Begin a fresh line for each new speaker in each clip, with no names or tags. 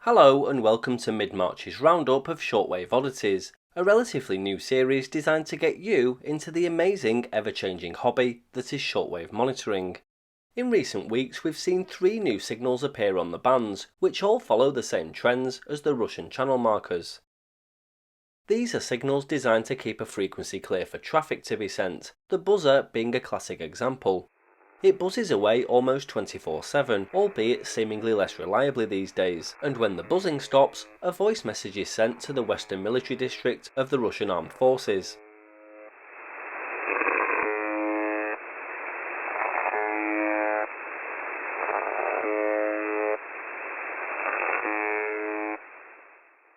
Hello and welcome to Mid-March's roundup of Shortwave Oddities, a relatively new series designed to get you into the amazing ever-changing hobby that is shortwave monitoring. In recent weeks we've seen 3 new signals appear on the bands, which all follow the same trends as the Russian channel markers. These are signals designed to keep a frequency clear for traffic to be sent, the buzzer being a classic example. It buzzes away almost 24/7, albeit seemingly less reliably these days, and when the buzzing stops, a voice message is sent to the Western Military District of the Russian Armed Forces.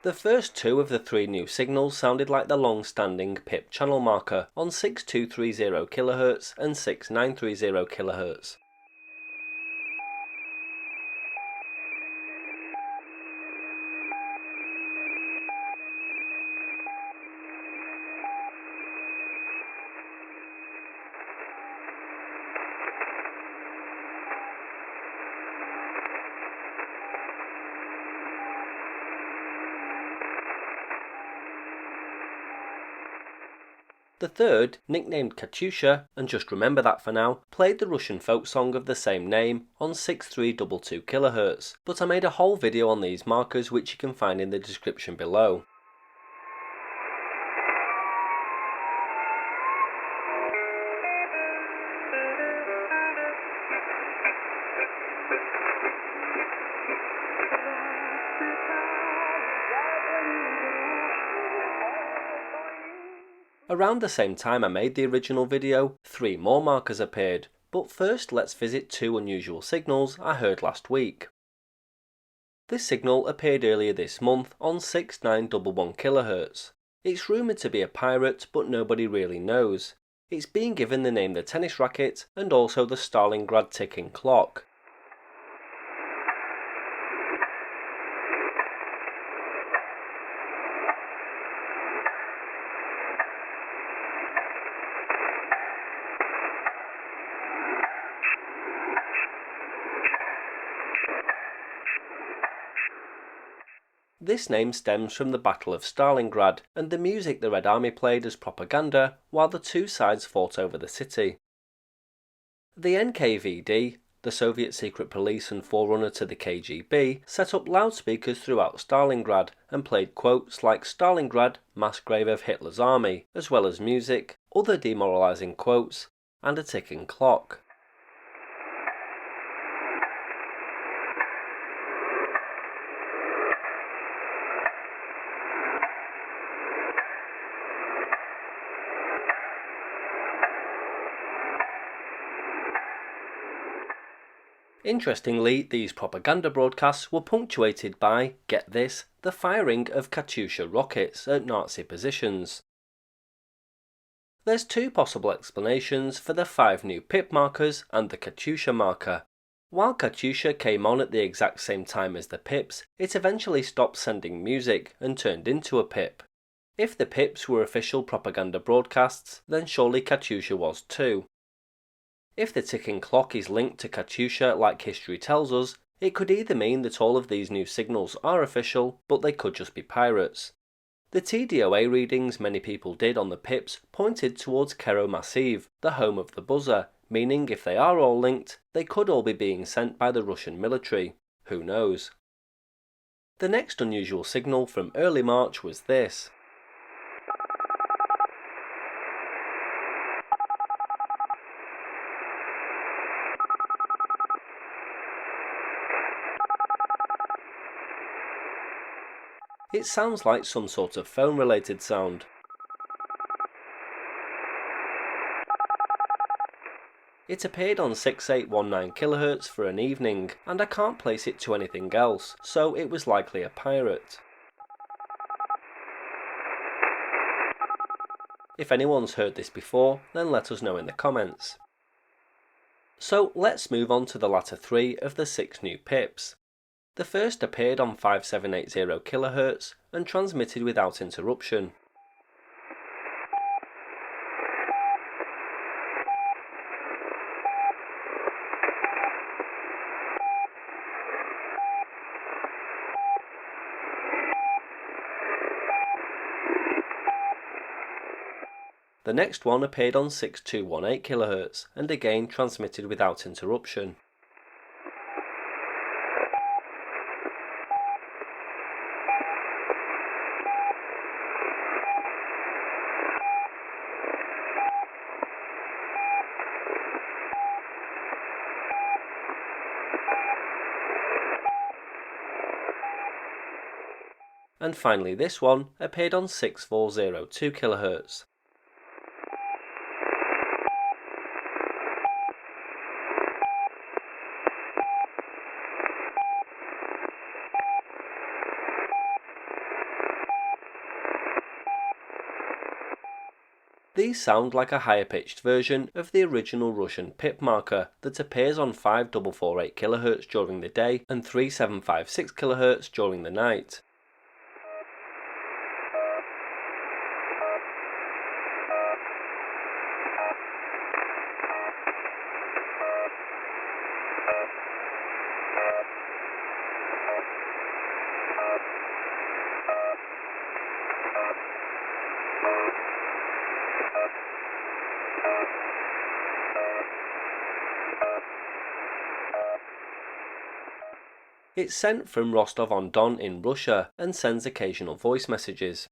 The first 2 of the 3 new signals sounded like the long-standing PIP channel marker on 6230 kHz and 6930 kHz. The third, nicknamed Katyusha, and just remember that for now, played the Russian folk song of the same name on 6322 kHz, but I made a whole video on these markers which you can find in the description below. Around the same time I made the original video, 3 more markers appeared, but first let's visit 2 unusual signals I heard last week. This signal appeared earlier this month on 6911 kHz. It's rumoured to be a pirate, but nobody really knows. It's being given the name the tennis racket and also the Stalingrad ticking clock. This name stems from the Battle of Stalingrad and the music the Red Army played as propaganda while the 2 sides fought over the city. The NKVD, the Soviet secret police and forerunner to the KGB, set up loudspeakers throughout Stalingrad and played quotes like "Stalingrad, mass grave of Hitler's army", as well as music, other demoralizing quotes, and a ticking clock. Interestingly, these propaganda broadcasts were punctuated by, get this, the firing of Katyusha rockets at Nazi positions. There's 2 possible explanations for the 5 new PIP markers and the Katyusha marker. While Katyusha came on at the exact same time as the PIPs, it eventually stopped sending music and turned into a PIP. If the PIPs were official propaganda broadcasts, then surely Katyusha was too. If the ticking clock is linked to Katyusha like history tells us, it could either mean that all of these new signals are official, but they could just be pirates. The TDOA readings many people did on the PIPs pointed towards Kero Massiv, the home of the buzzer, meaning if they are all linked, they could all be being sent by the Russian military. Who knows? The next unusual signal from early March was this. It sounds like some sort of phone-related sound. It appeared on 6819 kHz for an evening, and I can't place it to anything else, so it was likely a pirate. If anyone's heard this before, then let us know in the comments. So let's move on to the latter 3 of the 6 new PIPs. The first appeared on 5780 kHz and transmitted without interruption. The next one appeared on 6218 kHz and again transmitted without interruption. And finally this one appeared on 6402 kHz. These sound like a higher pitched version of the original Russian pip marker that appears on 5448 kHz during the day and 3756 kHz during the night. It's sent from Rostov-on-Don in Russia and sends occasional voice messages.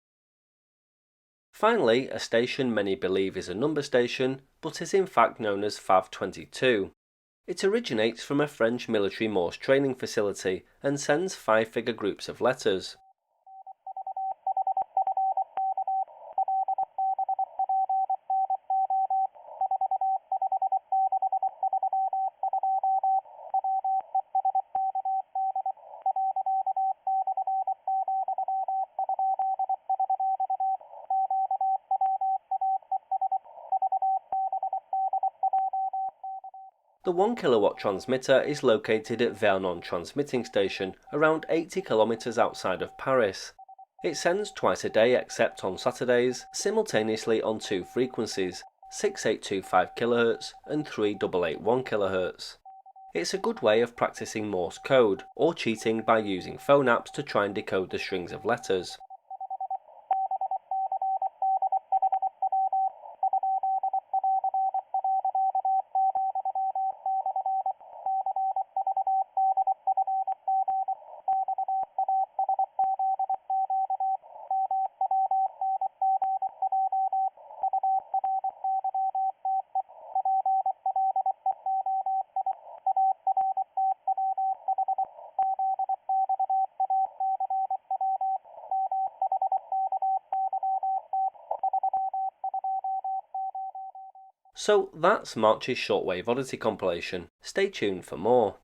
Finally, a station many believe is a number station, but is in fact known as FAV-22. It originates from a French military Morse training facility and sends 5-figure groups of letters. The 1 kW transmitter is located at Vernon Transmitting Station, around 80 km outside of Paris. It sends twice a day except on Saturdays, simultaneously on 2 frequencies, 6825 kHz and 3881 kHz. It's a good way of practicing Morse code, or cheating by using phone apps to try and decode the strings of letters. So that's March's Shortwave Oddity compilation. Stay tuned for more.